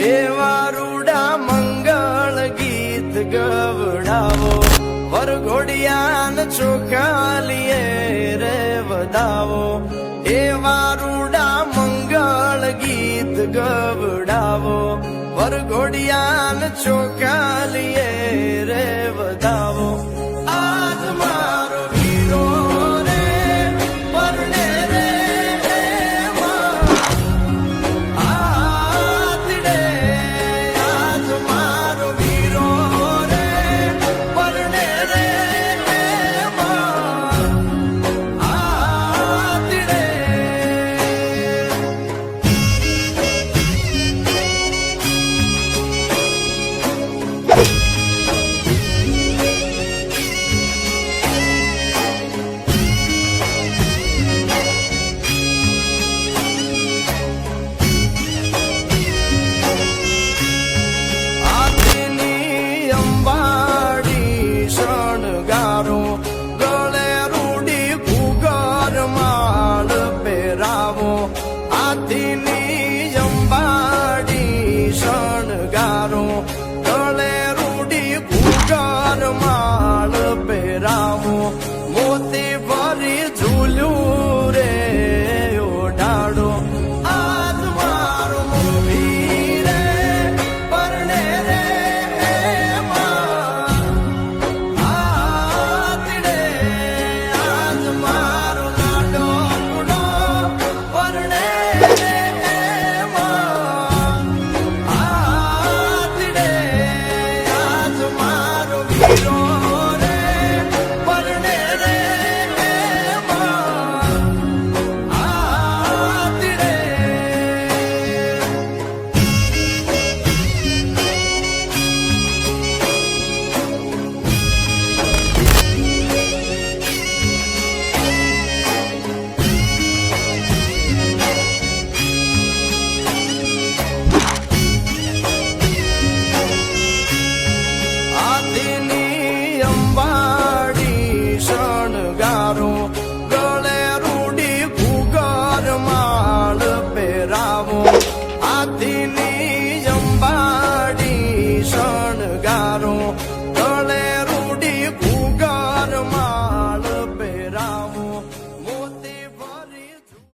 એવા રૂડા મંગળ ગીત ગવડાવો વરઘોડિયાન ચોખાલીએ રે વધાવો એવા રૂડા મંગળ ગીત ગવડાવો વરઘોડિયાન ચોખાલીએ રે વધાવો આજ મારો વીરો રે પરણે રે આતડે આજ મારો વીરો રે પરણે રે આતડે હાથીની અંબાડી શણગારો ગળે રૂડી ભૂગર માળ પહેરાવો મોતી ભરી ઝૂલ્યું રે ઓઢાડો આજ મારો મોવી રે પરણે રે આતડે આજ મારો લાડો કુડો પરણે ગળે રૂડી ભૂગર માળ પહેરાવો હાથી